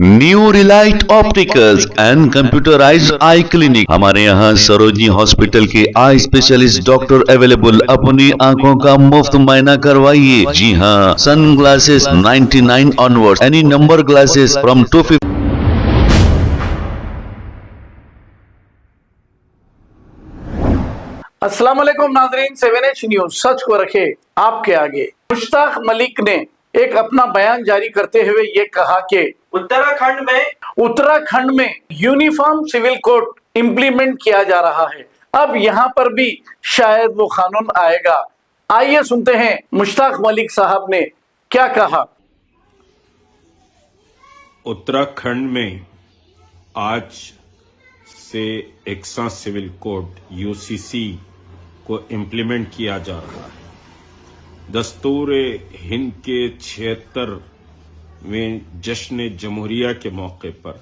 New Relight opticals and computerised I clinic. हमारे यहाँ Sarojini hospital के आई स्पेशलिस्ट डॉक्टर अवेलेबल। अपनी आंखों का मुफ्त मुआयना करवाइए। जी हाँ, sunglasses 99 onward, any number glasses from 250। अस्सलाम वालेकुम नाज़रीन, 7H न्यूज सच को रखे आपके आगे। मुश्ताक मलिक ने एक अपना बयान जारी करते हुए ये कहा कि उत्तराखंड में यूनिफॉर्म सिविल कोड इंप्लीमेंट किया जा रहा है। अब यहाँ पर भी शायद वो कानून आएगा। आइए सुनते हैं मुश्ताक मलिक साहब ने क्या कहा। उत्तराखंड में आज से एक्सा सिविल कोड यूसीसी को इम्प्लीमेंट किया जा रहा है। दस्तूर हिंद के 76वें जश्न जमहूरिया के मौके पर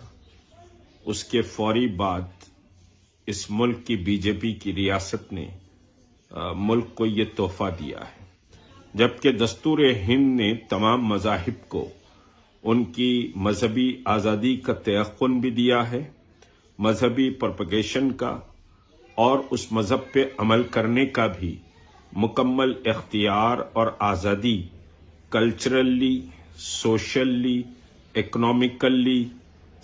उसके फौरी बाद इस मुल्क की बीजेपी की रियासत ने मुल्क को ये तोहफा दिया है, जबकि दस्तूर हिंद ने तमाम मज़ाहिब को उनकी मजहबी आज़ादी का तयक़ुन भी दिया है, मजहबी प्रोपगेशन का और उस मजहब पे अमल करने का भी मुकम्मल इख्तियार और आज़ादी कल्चरली, सोशली, इकोनॉमिकली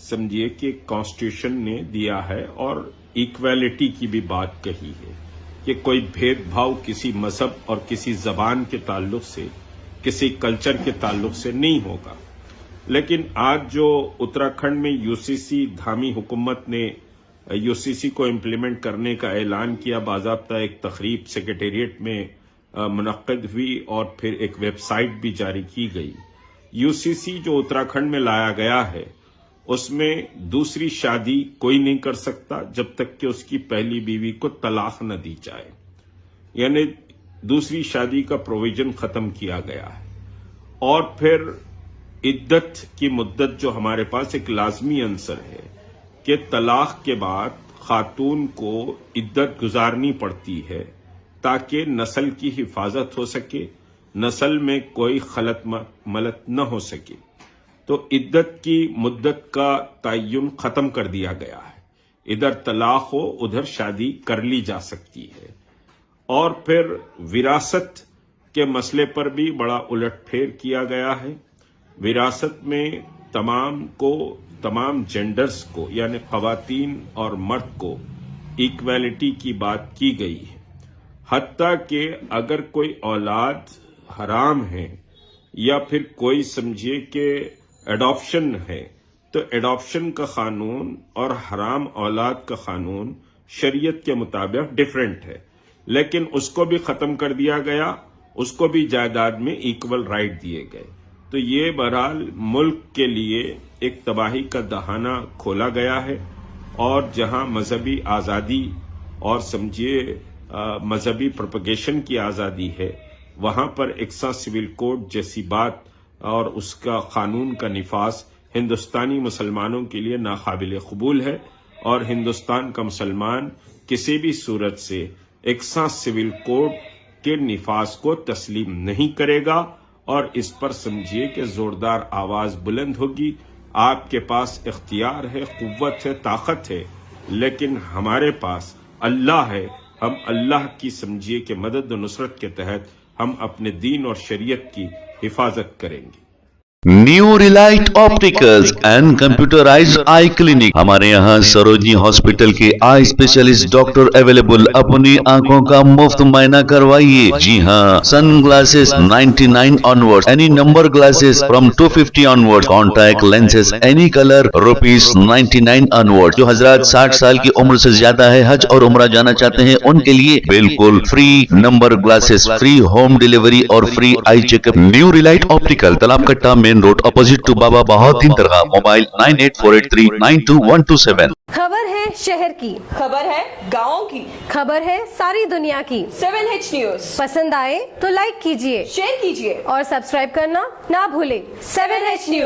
समझिए कि कॉन्स्टिट्यूशन ने दिया है। और इक्वालिटी की भी बात कही है कि कोई भेदभाव किसी मजहब और किसी ज़बान के ताल्लुक से, किसी कल्चर के ताल्लुक से नहीं होगा। लेकिन आज जो उत्तराखंड में यूसीसी धामी हुकूमत ने यूसीसी को इम्प्लीमेंट करने का ऐलान किया, बाज़ाब्ता एक तकरीब सेक्रेटेरिएट में मुनक्किद हुई और फिर एक वेबसाइट भी जारी की गई। यूसीसी जो उत्तराखंड में लाया गया है उसमें दूसरी शादी कोई नहीं कर सकता जब तक कि उसकी पहली बीवी को तलाक न दी जाए, यानी दूसरी शादी का प्रोविजन खत्म किया गया है। और फिर इद्दत की मुद्दत जो हमारे पास एक लाजमी अंसर है कि तलाक के बाद खातून को इद्दत गुजारनी पड़ती है ताकि नस्ल की हिफाजत हो सके, नस्ल में कोई खलत मलत न हो सके। तो इद्दत की मुद्दत का तय्युन खत्म कर दिया गया है। इधर तलाक हो उधर शादी कर ली जा सकती है। और फिर विरासत के मसले पर भी बड़ा उलटफेर किया गया है। विरासत में तमाम जेंडर्स को यानी ख्वातीन और मर्द को इक्वालिटी की बात की गई है। हत्ता कि अगर कोई औलाद हराम है या फिर कोई समझिए कि एडॉप्शन है तो एडॉप्शन का कानून और हराम औलाद का कानून शरीयत के मुताबिक डिफरेंट है, लेकिन उसको भी खत्म कर दिया गया, उसको भी जायदाद में इक्वल राइट दिए गए। तो ये बहरहाल मुल्क के लिए एक तबाही का दहाना खोला गया है। और जहां मजहबी आज़ादी और समझिए मजहबी प्रोपगेशन की आज़ादी है, वहां पर एक्सा सिविल कोड जैसी बात और उसका कानून का निफास हिंदुस्तानी मुसलमानों के लिए नाकाबिल कबूल है। और हिंदुस्तान का मुसलमान किसी भी सूरत से एक्सा सिविल कोड के निफास को तस्लीम नहीं करेगा। और इस पर समझिए कि जोरदार आवाज बुलंद होगी। आपके पास इख्तियार है, कुव्वत है, ताकत है, लेकिन हमारे पास अल्लाह है। हम अल्लाह की समझिए कि मदद और नुसरत के तहत हम अपने दीन और शरीयत की हिफाजत करेंगे। New Relight opticals and computerised I clinic. हमारे यहाँ सरोजनी हॉस्पिटल के आई स्पेशलिस्ट डॉक्टर अवेलेबल। अपनी आंखों का मुफ्त मुआयना करवाइए। जी हाँ, sunglasses 99 onward, any number glasses from 250 onward, contact lenses any colour ₹99 onward. जो हजरात 60 साल की उम्र से ज्यादा है, हज और उम्रा जाना चाहते हैं, उनके लिए बिल्कुल free number glasses, free home delivery और free eye checkup. New relight optical, Talab Katta main road, opposite to Baba Bahauddin Dargah. Mobile 9848392127। खबर है शहर की, खबर है गाँव की, खबर है सारी दुनिया की। 7H न्यूज पसंद आए तो लाइक कीजिए, शेयर कीजिए और सब्सक्राइब करना ना भूले। 7H news.